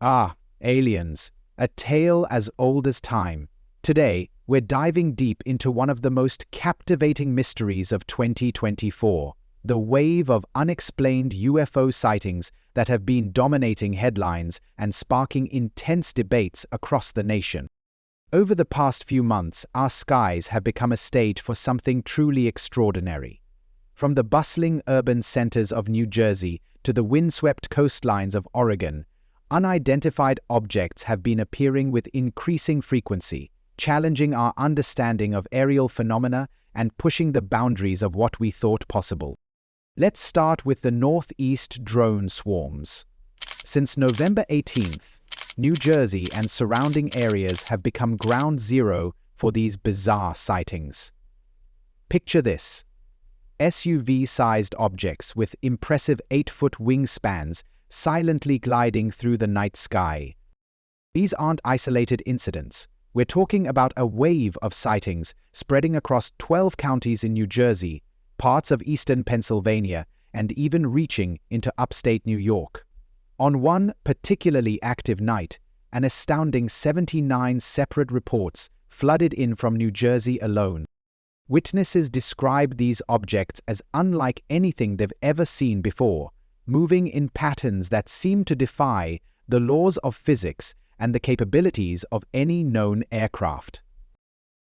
Ah, aliens, a tale as old as time. Today, we're diving deep into one of the most captivating mysteries of 2024, the wave of unexplained UFO sightings that have been dominating headlines and sparking intense debates across the nation. Over the past few months, our skies have become a stage for something truly extraordinary. From the bustling urban centers of New Jersey to the windswept coastlines of Oregon, unidentified objects have been appearing with increasing frequency, challenging our understanding of aerial phenomena and pushing the boundaries of what we thought possible. Let's start with the northeast drone swarms. Since November 18th, New Jersey and surrounding areas have become ground zero for these bizarre sightings. Picture this: SUV-sized objects with impressive 8-foot wingspans silently gliding through the night sky. These aren't isolated incidents. We're talking about a wave of sightings spreading across 12 counties in New Jersey, parts of eastern Pennsylvania, and even reaching into upstate New York. On one particularly active night, an astounding 79 separate reports flooded in from New Jersey alone. Witnesses describe these objects as unlike anything they've ever seen before, moving in patterns that seem to defy the laws of physics and the capabilities of any known aircraft.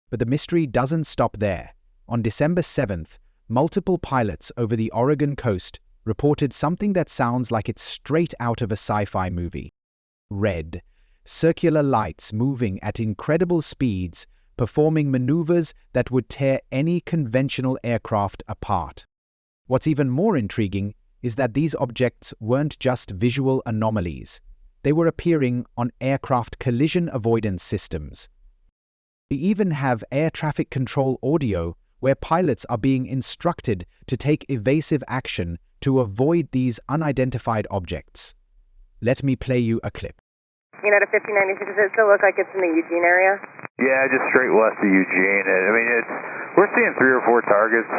But the mystery doesn't stop there. On December 7th, multiple pilots over the Oregon coast reported something that sounds like it's straight out of a sci-fi movie. Red, circular lights moving at incredible speeds, performing maneuvers that would tear any conventional aircraft apart. What's even more intriguing is that these objects weren't just visual anomalies. They were appearing on aircraft collision avoidance systems. We even have air traffic control audio where pilots are being instructed to take evasive action to avoid these unidentified objects. Let me play you a clip. To 1596, does it still look like it's in the Eugene area? Yeah, just straight west of Eugene. I mean, we're seeing 3 or 4 targets.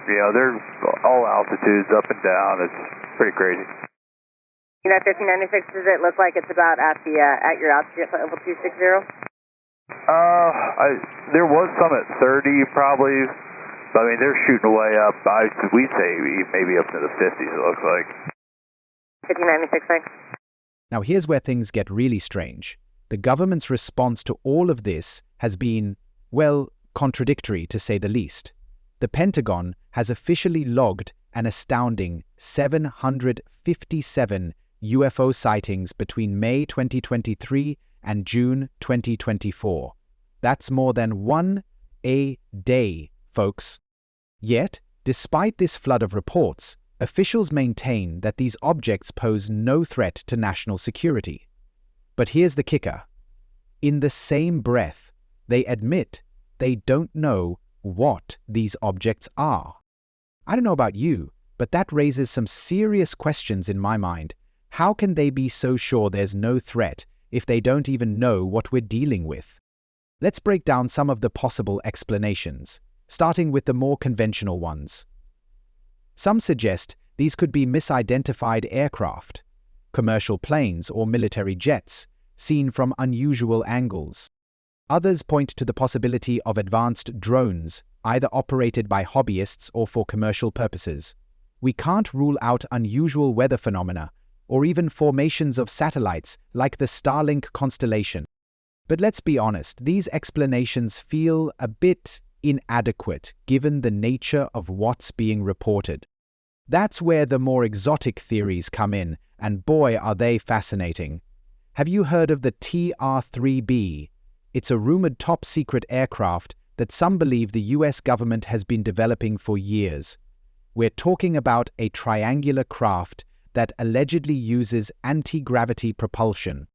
They're all altitudes, up and down. It's pretty crazy. 1596, does it look like it's about at your altitude at level 260? There was some at 30 probably. But, I mean, they're shooting way up. We'd say maybe up to the 50s, it looks like. 1596, thanks. Now here's where things get really strange. The government's response to all of this has been, well, contradictory to say the least. The Pentagon has officially logged an astounding 757 UFO sightings between May 2023 and June 2024. That's more than 1 a day, folks. Yet, despite this flood of reports, officials maintain that these objects pose no threat to national security. But here's the kicker. In the same breath, they admit they don't know what these objects are. I don't know about you, but that raises some serious questions in my mind. How can they be so sure there's no threat if they don't even know what we're dealing with? Let's break down some of the possible explanations, starting with the more conventional ones. Some suggest these could be misidentified aircraft, commercial planes or military jets, seen from unusual angles. Others point to the possibility of advanced drones, either operated by hobbyists or for commercial purposes. We can't rule out unusual weather phenomena or even formations of satellites like the Starlink constellation. But let's be honest, these explanations feel a bit inadequate given the nature of what's being reported. That's where the more exotic theories come in, and boy are they fascinating. Have you heard of the TR-3B? It's a rumored top-secret aircraft that some believe the US government has been developing for years. We're talking about a triangular craft that allegedly uses anti-gravity propulsion.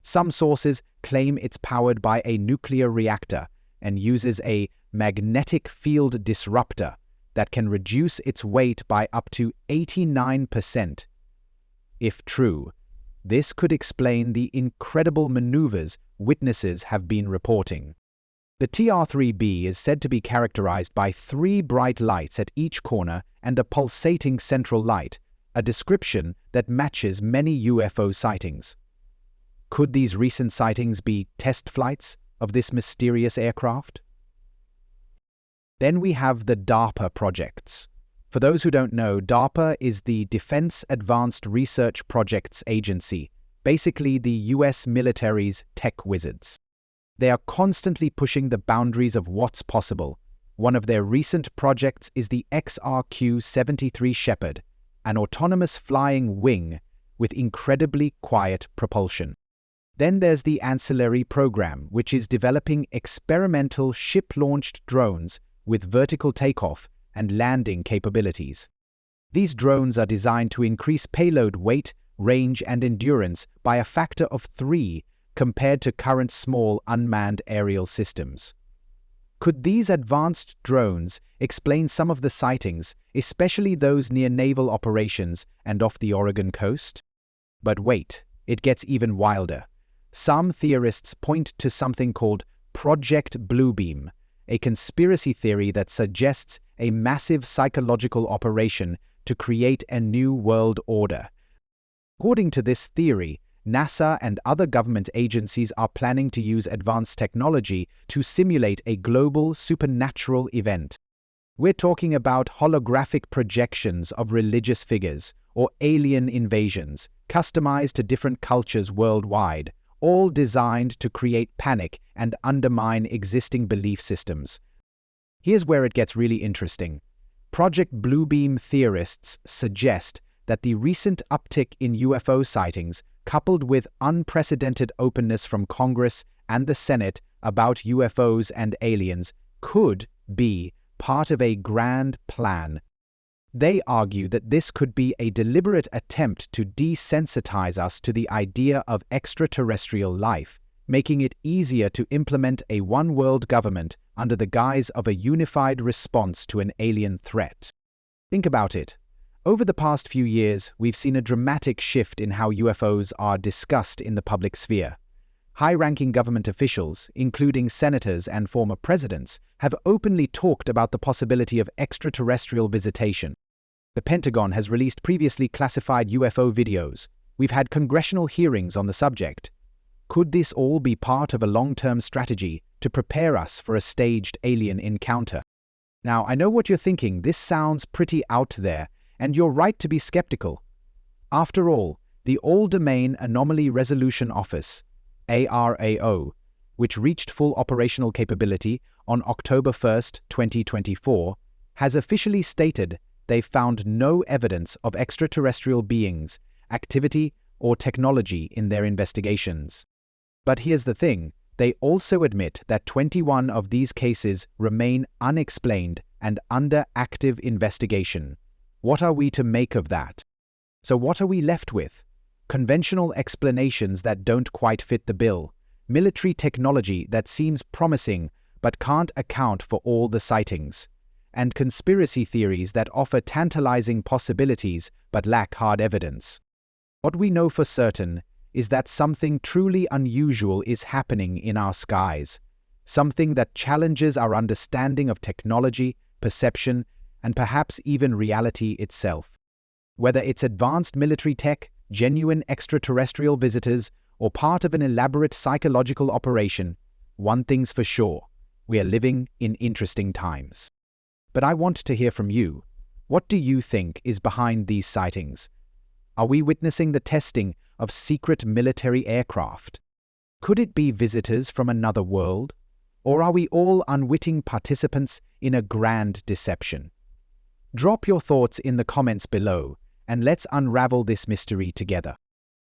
Some sources claim it's powered by a nuclear reactor and uses a magnetic field disruptor that can reduce its weight by up to 89%. If true, this could explain the incredible maneuvers witnesses have been reporting. The TR-3B is said to be characterized by 3 bright lights at each corner and a pulsating central light, a description that matches many UFO sightings. Could these recent sightings be test flights of this mysterious aircraft? Then we have the DARPA projects. For those who don't know, DARPA is the Defense Advanced Research Projects Agency, basically the US military's tech wizards. They are constantly pushing the boundaries of what's possible. One of their recent projects is the XRQ-73 Shepherd, an autonomous flying wing with incredibly quiet propulsion. Then there's the Ancillary program, which is developing experimental ship-launched drones with vertical takeoff and landing capabilities. These drones are designed to increase payload weight, range, and endurance by a factor of 3 compared to current small unmanned aerial systems. Could these advanced drones explain some of the sightings, especially those near naval operations and off the Oregon coast? But wait, it gets even wilder. Some theorists point to something called Project Bluebeam, a conspiracy theory that suggests a massive psychological operation to create a new world order. According to this theory, NASA and other government agencies are planning to use advanced technology to simulate a global supernatural event. We're talking about holographic projections of religious figures or alien invasions, customized to different cultures worldwide, all designed to create panic and undermine existing belief systems. Here's where it gets really interesting. Project Bluebeam theorists suggest that the recent uptick in UFO sightings, coupled with unprecedented openness from Congress and the Senate about UFOs and aliens, could be part of a grand plan. They argue that this could be a deliberate attempt to desensitize us to the idea of extraterrestrial life, making it easier to implement a one-world government under the guise of a unified response to an alien threat. Think about it. Over the past few years, we've seen a dramatic shift in how UFOs are discussed in the public sphere. High-ranking government officials, including senators and former presidents, have openly talked about the possibility of extraterrestrial visitation. The Pentagon has released previously classified UFO videos. We've had congressional hearings on the subject. Could this all be part of a long-term strategy to prepare us for a staged alien encounter? Now, I know what you're thinking. This sounds pretty out there, and you're right to be skeptical. After all, the All-Domain Anomaly Resolution Office, ARAO, which reached full operational capability on October 1, 2024, has officially stated they found no evidence of extraterrestrial beings, activity, or technology in their investigations. But here's the thing, they also admit that 21 of these cases remain unexplained and under active investigation. What are we to make of that? So what are we left with? Conventional explanations that don't quite fit the bill, military technology that seems promising but can't account for all the sightings, and conspiracy theories that offer tantalizing possibilities but lack hard evidence. What we know for certain is that something truly unusual is happening in our skies, something that challenges our understanding of technology, perception, and perhaps even reality itself. Whether it's advanced military tech, genuine extraterrestrial visitors, or part of an elaborate psychological operation, one thing's for sure, we are living in interesting times. But I want to hear from you. What do you think is behind these sightings? Are we witnessing the testing of secret military aircraft? Could it be visitors from another world? Or are we all unwitting participants in a grand deception? Drop your thoughts in the comments below, and let's unravel this mystery together.